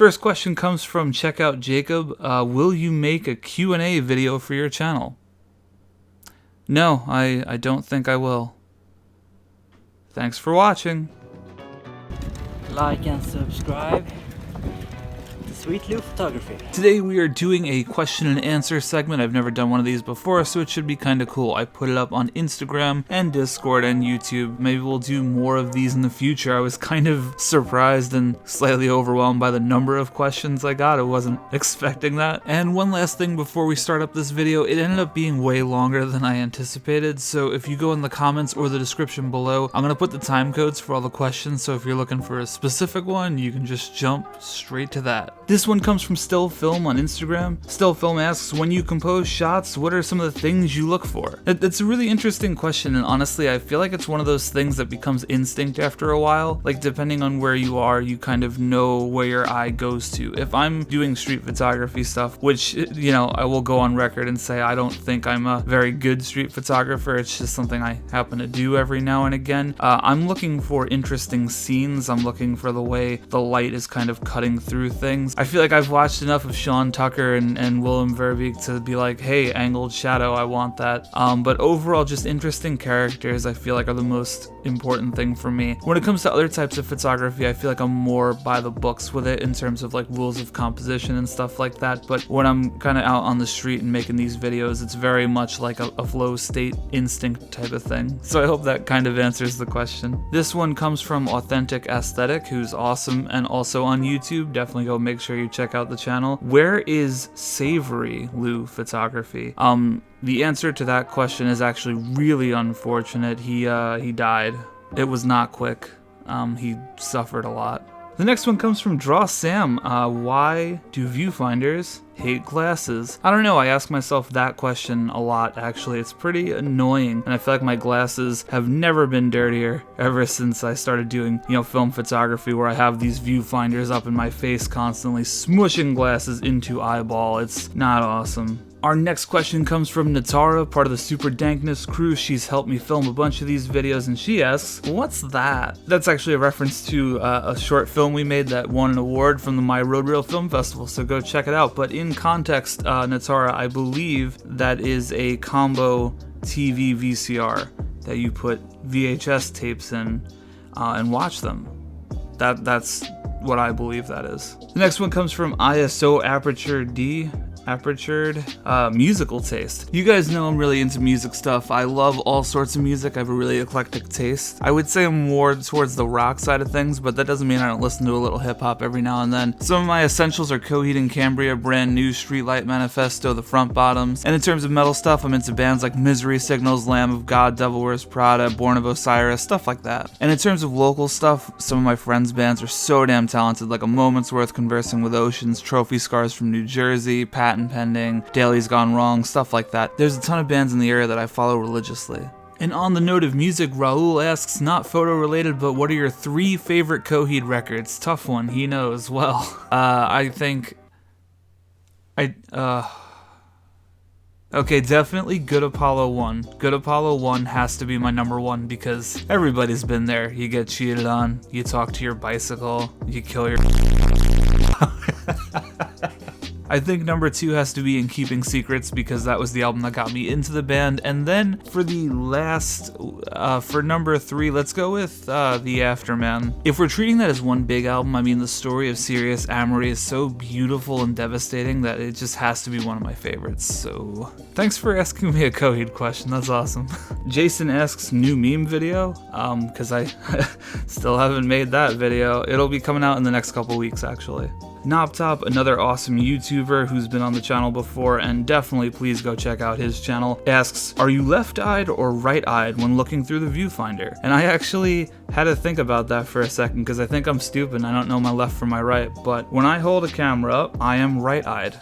First question comes from Checkout Jacob. Will you make a Q&A video for your channel? No, I don't think I will. Thanks for watching. Like and subscribe to Sweet Lou Photography. Today we are doing a question and answer segment. I've never done one of these before, so it should be kind of cool. I put it up on Instagram and Discord and YouTube. Maybe we'll do more of these in the future. I was kind of surprised and slightly overwhelmed by the number of questions I got. I wasn't expecting that. And one last thing before we start up this video, it ended up being way longer than I anticipated, so if you go in the comments or the description below, I'm going to put the time codes for all the questions, so if you're looking for a specific one, you can just jump straight to that. This one comes from Still Film on Instagram. Still Film asks, when you compose shots, what are some of the things you look for? It's a really interesting question, and honestly, I feel like it's one of those things that becomes instinct after a while. Like, depending on where you are, you kind of know where your eye goes to. If I'm doing street photography stuff, which, you know, I will go on record and say I don't think I'm a very good street photographer, it's just something I happen to do every now and again. I'm looking for interesting scenes. I'm looking for the way the light is kind of cutting through things. I feel like I've watched enough of Sean Tucker and Willem Verbeek to be like, hey, angled shadow, I want that. But overall, just interesting characters I feel like are the most important thing for me. When it comes to other types of photography, I feel like I'm more by the books with it in terms of like rules of composition and stuff like that. But when I'm kind of out on the street and making these videos, it's very much like a flow state instinct type of thing. So I hope that kind of answers the question. This one comes from Authentic Aesthetic, who's awesome and also on YouTube. Definitely go make sure you check out the channel. Where is Savoury Lou Photography? The answer to that question is actually really unfortunate. He died. It was not quick. He suffered a lot. The next one comes from Draw Sam. Why do viewfinders hate glasses? I don't know, I ask myself that question a lot actually. It's pretty annoying, and I feel like my glasses have never been dirtier ever since I started doing, you know, film photography, where I have these viewfinders up in my face constantly smushing glasses into eyeball. It's not awesome. Our next question comes from Natara, part of the Super Dankness crew. She's helped me film a bunch of these videos, and she asks, what's that? That's actually a reference to a short film we made that won an award from the My Road Reel Film Festival, so go check it out. But in context, Natara, I believe that is a combo TV VCR that you put VHS tapes in and watch them. That's what I believe that is. The next one comes from ISO Aperture D. Apertured musical taste. You guys know I'm really into music stuff. I love all sorts of music. I have a really eclectic taste. I would say I'm more towards the rock side of things, but that doesn't mean I don't listen to a little hip-hop every now and then. Some of my essentials are Coheed and Cambria, Brand New, Streetlight Manifesto, The Front Bottoms. And in terms of metal stuff, I'm into bands like Misery Signals, Lamb of God, Devil Wears Prada, Born of Osiris, stuff like that. And in terms of local stuff, some of my friends' bands are so damn talented, like A Moment's Worth, Conversing with Oceans, Trophy Scars from New Jersey, Patent Pending, Daily's Gone Wrong, stuff like that. There's a ton of bands in the area that I follow religiously. And on the note of music, Raul asks, not photo related, but what are your 3 favorite Coheed records? Tough one, he knows. Well, okay, definitely Good Apollo 1. Good Apollo 1 has to be my number 1 because everybody's been there. You get cheated on, you talk to your bicycle, you kill your I think number 2 has to be In Keeping Secrets because that was the album that got me into the band. And then for the last, for number 3, let's go with The Afterman. If we're treating that as one big album, I mean the story of Serious Amory is so beautiful and devastating that it just has to be one of my favorites. So thanks for asking me a Coheed question, that's awesome. Jason asks, new meme video? Because I still haven't made that video. It'll be coming out in the next couple weeks actually. Knobtop, another awesome YouTuber who's been on the channel before, and definitely please go check out his channel, asks, are you left-eyed or right-eyed when looking through the viewfinder? And I actually had to think about that for a second because I think I'm stupid and I don't know my left from my right, but when I hold a camera up, I am right-eyed.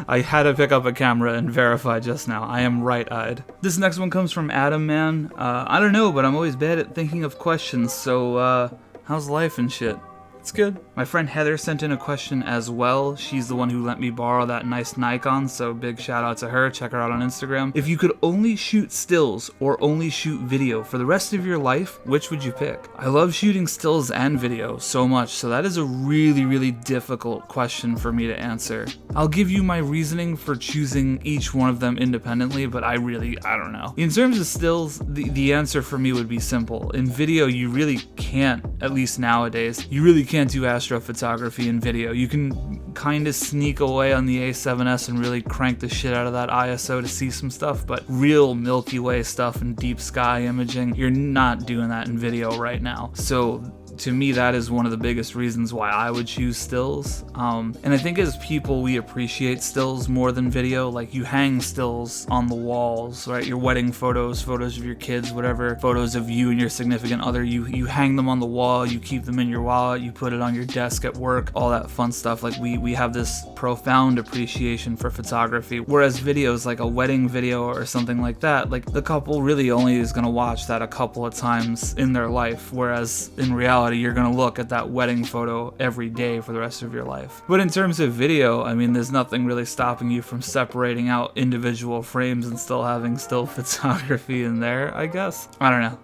I had to pick up a camera and verify just now. I am right-eyed. This next one comes from Adam Man. I don't know, but I'm always bad at thinking of questions, so how's life and shit? It's good. My friend Heather sent in a question as well. She's the one who let me borrow that nice Nikon, so big shout out to her. Check her out on Instagram. If you could only shoot stills or only shoot video for the rest of your life, which would you pick? I love shooting stills and video so much, so that is a really difficult question for me to answer. I'll give you my reasoning for choosing each one of them independently, but I don't know. In terms of stills, the answer for me would be simple. In video, you really can't, at least nowadays, you really can't do astrophotography in video. You can kind of sneak away on the A7S and really crank the shit out of that ISO to see some stuff, but real Milky Way stuff and deep sky imaging, you're not doing that in video right now. So to me, that is one of the biggest reasons why I would choose stills. And I think as people, we appreciate stills more than video. Like, you hang stills on the walls, right? Your wedding photos, photos of your kids, whatever, photos of you and your significant other, you hang them on the wall, you keep them in your wallet, you put it on your desk at work, all that fun stuff. Like, we have this profound appreciation for photography, whereas videos, like a wedding video or something like that, like the couple really only is gonna watch that a couple of times in their life, whereas in reality, you're gonna look at that wedding photo every day for the rest of your life. But in terms of video, I mean, there's nothing really stopping you from separating out individual frames and still having still photography in there, I guess. I don't know.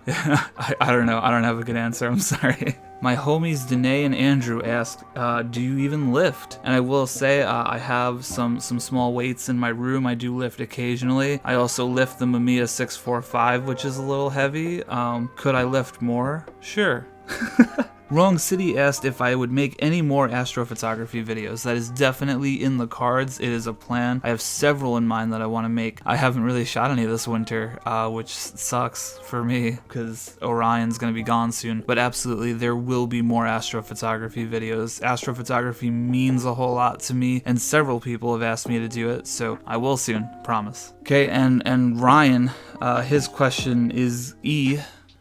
I don't know. I don't have a good answer. I'm sorry. My homies Denae and Andrew asked, do you even lift? And I will say, I have some small weights in my room. I do lift occasionally. I also lift the Mamiya 645, which is a little heavy. Could I lift more? Sure. Wrong City asked if I would make any more astrophotography videos. That is definitely in the cards. It is a plan. I have several in mind that I want to make. I haven't really shot any this winter, which sucks for me because Orion's going to be gone soon. But absolutely, there will be more astrophotography videos. Astrophotography means a whole lot to me, and several people have asked me to do it, so I will soon, promise. Okay, and Ryan, his question is E.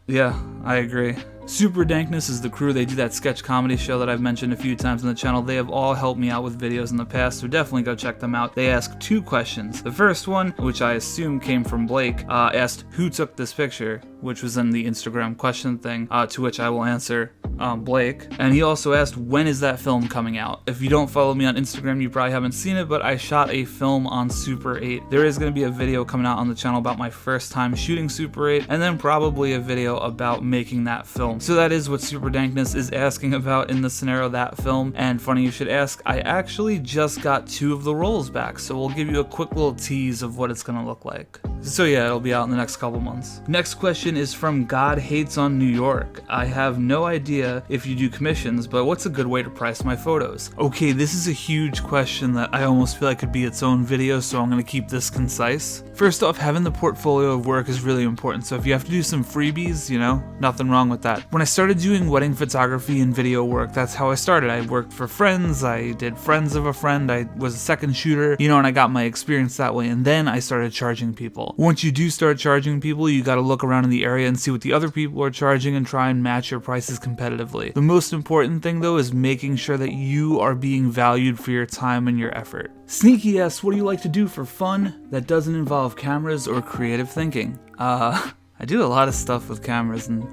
Yeah, I agree. Super Dankness is the crew. They do that sketch comedy show that I've mentioned a few times on the channel. They have all helped me out with videos in the past, so definitely go check them out. They ask 2 questions. The first one, which I assume came from Blake, asked who took this picture, which was in the Instagram question thing, to which I will answer Blake. And he also asked, when is that film coming out? If you don't follow me on Instagram, you probably haven't seen it, but I shot a film on Super 8. There is going to be a video coming out on the channel about my first time shooting Super 8, and then probably a video about making that film. So that is what Super Dankness is asking about in the scenario, that film. And funny you should ask, I actually just got 2 of the rolls back, so we'll give you a quick little tease of what it's gonna look like. So yeah, it'll be out in the next couple months. Next question is from God Hates on New York. I have no idea if you do commissions, but what's a good way to price my photos? Okay, this is a huge question that I almost feel like could be its own video, so I'm gonna keep this concise. First off, having the portfolio of work is really important, so if you have to do some freebies, you know, nothing wrong with that. When I started doing wedding photography and video work, that's how I started. I worked for friends, I did friends of a friend, I was a second shooter, you know, and I got my experience that way, and then I started charging people. Once you do start charging people, you gotta look around in the area and see what the other people are charging and try and match your prices competitively. The most important thing though is making sure that you are being valued for your time and your effort. Sneaky asks, what do you like to do for fun that doesn't involve cameras or creative thinking? I do a lot of stuff with cameras and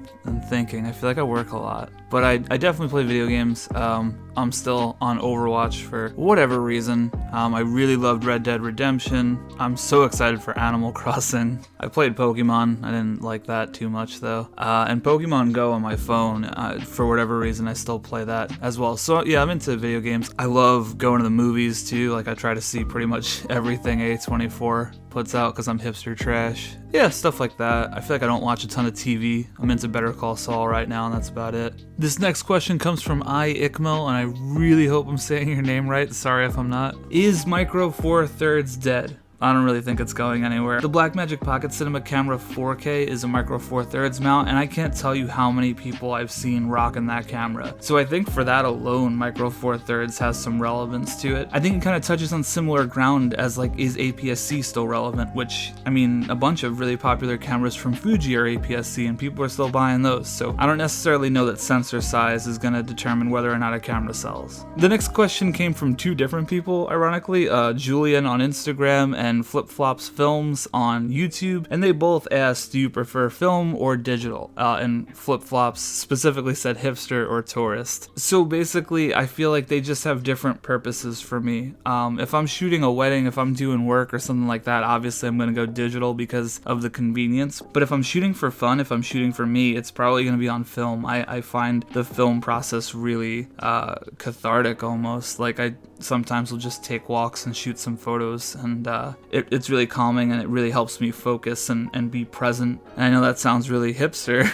thinking. I feel like I work a lot. But I definitely play video games. I'm still on Overwatch for whatever reason. I really loved Red Dead Redemption. I'm so excited for Animal Crossing. I played Pokemon. I didn't like that too much though. And Pokemon Go on my phone, for whatever reason, I still play that as well. So yeah, I'm into video games. I love going to the movies too. Like I try to see pretty much everything A24 puts out because I'm hipster trash. Yeah, stuff like that. I feel like I don't watch a ton of TV. I'm into Better Call Saul right now, and that's about it. This next question comes from Ikmel, and I really hope I'm saying your name right. Sorry if I'm not. Is Micro Four Thirds dead? I don't really think it's going anywhere. The Blackmagic Pocket Cinema Camera 4K is a Micro Four Thirds mount, and I can't tell you how many people I've seen rocking that camera. So I think for that alone, Micro Four Thirds has some relevance to it. I think it kind of touches on similar ground as like, is APS-C still relevant? Which, I mean, a bunch of really popular cameras from Fuji are APS-C, and people are still buying those. So I don't necessarily know that sensor size is gonna determine whether or not a camera sells. The next question came from 2 different people, ironically, Julian on Instagram and Flip Flops Films on YouTube, and they both asked, do you prefer film or digital? And Flip Flops specifically said hipster or tourist. So basically, I feel like they just have different purposes for me. If I'm shooting a wedding, if I'm doing work or something like that, obviously I'm going to go digital because of the convenience. But if I'm shooting for fun, if I'm shooting for me, it's probably going to be on film. I find the film process really cathartic almost. Like I sometimes will just take walks and shoot some photos, and it's really calming, and it really helps me focus and be present. And I know that sounds really hipster,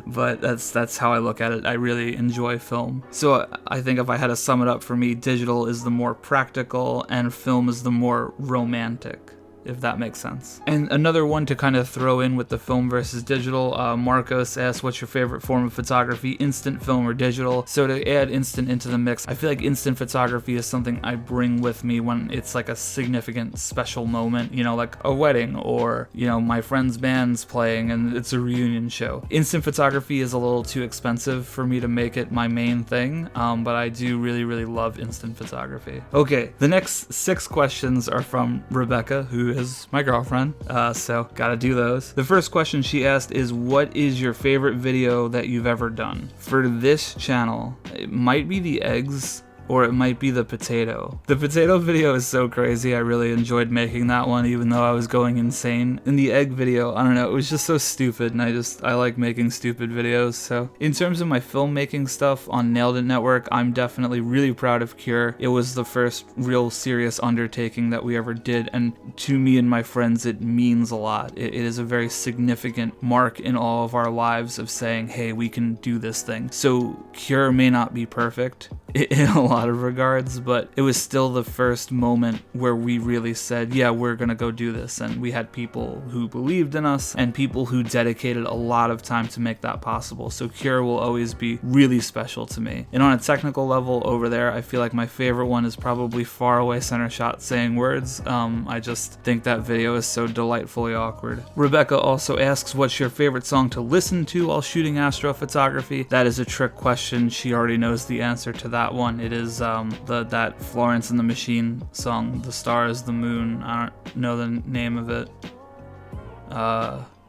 but that's how I look at it. I really enjoy film. So I think if I had to sum it up, for me, digital is the more practical and film is the more romantic, if that makes sense. And another one to kind of throw in with the film versus digital, Marcos asks, what's your favorite form of photography, instant film or digital? So to add instant into the mix, I feel like instant photography is something I bring with me when it's like a significant special moment, you know, like a wedding, or, you know, my friend's band's playing and it's a reunion show. Instant photography is a little too expensive for me to make it my main thing, but I do really, really love instant photography. Okay, the next 6 questions are from Rebecca, who is my girlfriend, so gotta do those. The first question she asked is, what is your favorite video that you've ever done? For this channel, it might be the eggs, or it might be the potato. The potato video is so crazy. I really enjoyed making that one, even though I was going insane. In the egg video, I don't know, it was just so stupid, and I like making stupid videos. So in terms of my filmmaking stuff on Nailed It Network, I'm definitely really proud of Cure. It was the first real serious undertaking that we ever did, and to me and my friends, it means a lot. It is a very significant mark in all of our lives of saying, hey, we can do this thing. So Cure may not be perfect in a lot of regards, but it was still the first moment where we really said, yeah, we're gonna go do this. And we had people who believed in us and people who dedicated a lot of time to make that possible. So Cure will always be really special to me. And on a technical level over there, I feel like my favorite one is probably Far Away Center Shot Saying Words. I just think that video is so delightfully awkward. Rebecca also asks, what's your favorite song to listen to while shooting astrophotography? That is a trick question. She already knows the answer to that one. It is that Florence and the Machine song, The Stars, the Moon. I don't know the name of it.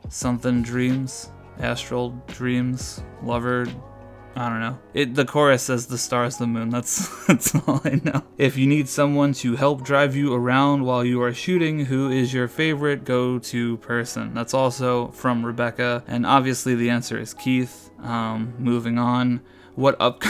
Something Dreams, Astral Dreams, Lover. I don't know. The chorus says the stars, the moon. That's all I know. If you need someone to help drive you around while you are shooting, who is your favorite go-to person? That's also from Rebecca, and obviously the answer is Keith. Moving on. What up?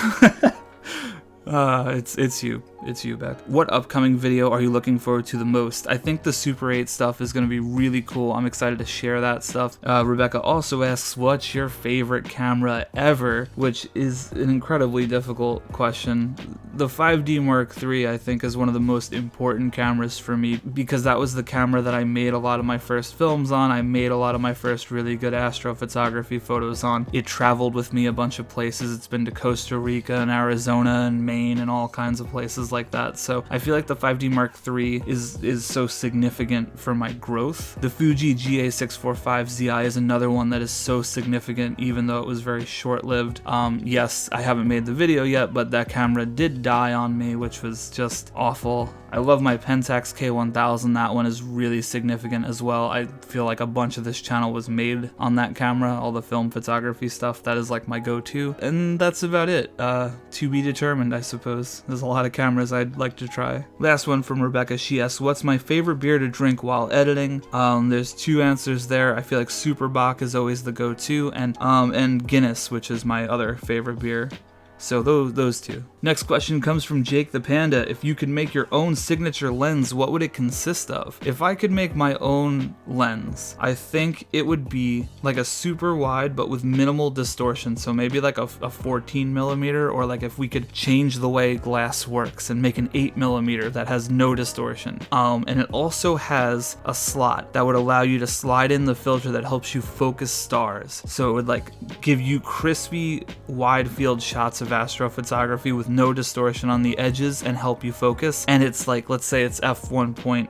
It's you, Beck. What upcoming video are you looking forward to the most? I think the Super 8 stuff is going to be really cool. I'm excited to share that stuff. Rebecca also asks, what's your favorite camera ever? Which is an incredibly difficult question. The 5D Mark III, I think, is one of the most important cameras for me, because that was the camera that I made a lot of my first films on. I made a lot of my first really good astrophotography photos on. It traveled with me a bunch of places. It's been to Costa Rica and Arizona and Maine and all kinds of places like that. So I feel like the 5D Mark III is so significant for my growth. The Fuji GA645ZI is another one that is so significant, even though it was very short-lived. Yes, I haven't made the video yet, but that camera did die on me, which was just awful. I love my Pentax K1000. That one is really significant as well. I feel like a bunch of this channel was made on that camera, all the film photography stuff. That is like my go-to. And that's about it. To be determined, I suppose. There's a lot of cameras I'd like to try. Last one from Rebecca. She asks, what's my favorite beer to drink while editing? There's 2 answers there. I feel like Super Bock is always the go-to, and Guinness, which is my other favorite beer. So those 2. Next question comes from Jake the Panda. If you could make your own signature lens, what would it consist of? If I could make my own lens, I think it would be like a super wide but with minimal distortion. So maybe like a 14mm, or like if we could change the way glass works and make an 8mm that has no distortion. And it also has a slot that would allow you to slide in the filter that helps you focus stars. So it would like give you crispy wide field shots of astrophotography with no distortion on the edges and help you focus. And it's like, let's say it's f1.5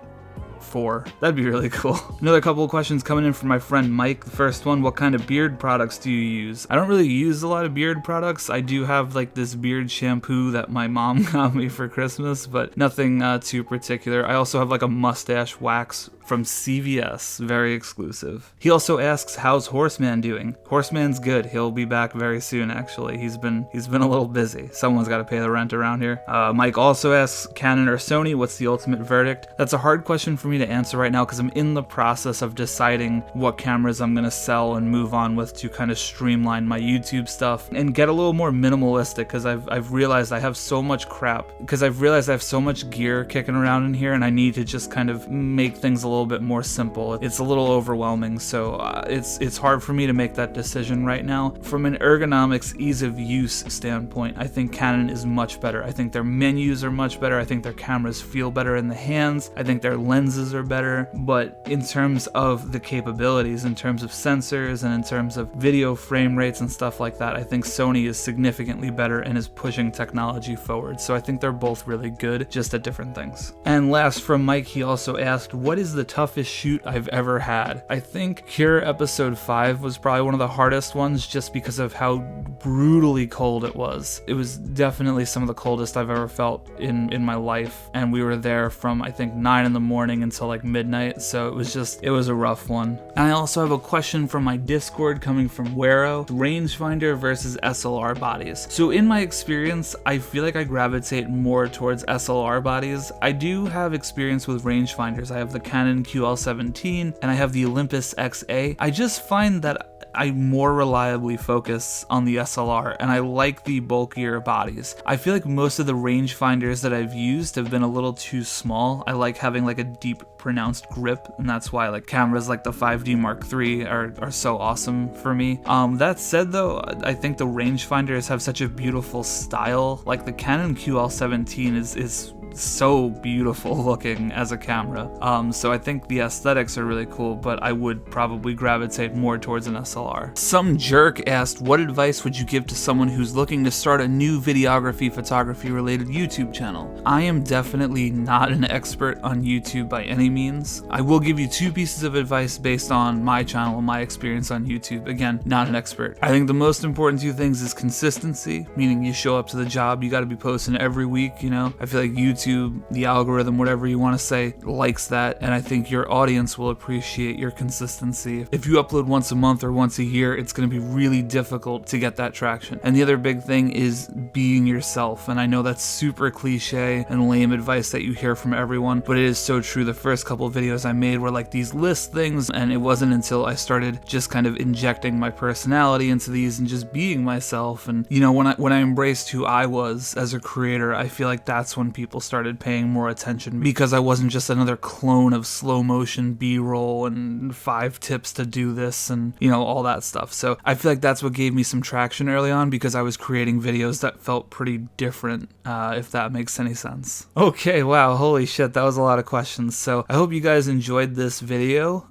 4. That'd be really cool. Another couple of questions coming in from my friend Mike. The first one, what kind of beard products do you use? I don't really use a lot of beard products. I do have like this beard shampoo that my mom got me for Christmas, but nothing too particular. I also have like a mustache wax from CVS, very exclusive. He also asks, how's Horseman doing? Horseman's good. He'll be back very soon, actually. He's been a little busy. Someone's got to pay the rent around here. Mike also asks, Canon or Sony, what's the ultimate verdict? That's a hard question for me to answer right now because I'm in the process of deciding what cameras I'm gonna sell and move on with to kind of streamline my YouTube stuff and get a little more minimalistic, because I've realized I have so much crap, because I've realized I have so much gear kicking around in here, and I need to just kind of make things a little bit more simple. It's a little overwhelming, so it's hard for me to make that decision right now. From an ergonomics, ease of use standpoint, I think Canon is much better. I think their menus are much better. I think their cameras feel better in the hands. I think their lenses are better. But in terms of the capabilities, in terms of sensors, and in terms of video frame rates and stuff like that, I think Sony is significantly better and is pushing technology forward. So I think they're both really good, just at different things. And last from Mike, he also asked, what is the toughest shoot I've ever had? I think Cure episode 5 was probably one of the hardest ones, just because of how brutally cold it was. It was definitely some of the coldest I've ever felt in my life, and we were there from I think 9 in the morning until like midnight, so it was a rough one. And I also have a question from my Discord coming from Wero, rangefinder versus SLR bodies. So in my experience, I feel like I gravitate more towards SLR bodies. I do have experience with rangefinders. I have the Canon QL17 and I have the Olympus XA. I just find that I more reliably focus on the SLR, and I like the bulkier bodies. I feel like most of the rangefinders that I've used have been a little too small. I like having like a deep, pronounced grip, and that's why like cameras like the 5D Mark III are so awesome for me. That said though, I think the rangefinders have such a beautiful style. Like the Canon QL17 is so beautiful looking as a camera. So I think the aesthetics are really cool, but I would probably gravitate more towards an SLR. Some jerk asked, what advice would you give to someone who's looking to start a new videography, photography related YouTube channel? I am definitely not an expert on YouTube by any means. I will give you 2 pieces of advice based on my channel and my experience on YouTube. Again, not an expert. I think the most important 2 things is consistency, meaning you show up to the job, you gotta be posting every week, you know? I feel like YouTube, the algorithm, whatever you want to say, likes that, and I think your audience will appreciate your consistency. If you upload once a month or once a year, it's going to be really difficult to get that traction. And the other big thing is being yourself, and I know that's super cliche and lame advice that you hear from everyone, but it is so true. The first couple of videos I made were like these list things, and it wasn't until I started just kind of injecting my personality into these and just being myself, and you know, when I embraced who I was as a creator, I feel like that's when people started paying more attention, because I wasn't just another clone of slow motion B-roll and 5 tips to do this and, you know, all that stuff. So I feel like that's what gave me some traction early on, because I was creating videos that felt pretty different, if that makes any sense. Okay, wow, holy shit, that was a lot of questions. So I hope you guys enjoyed this video.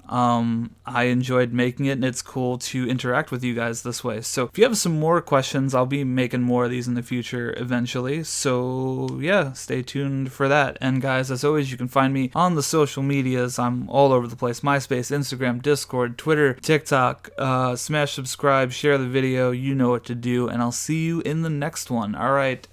I enjoyed making it, and it's cool to interact with you guys this way. So if you have some more questions, I'll be making more of these in the future eventually. So yeah, stay tuned for that. And guys, as always, you can find me on the social medias. I'm all over the place: MySpace, Instagram, Discord, Twitter, TikTok. Smash subscribe, share the video, you know what to do, and I'll see you in the next one. All right,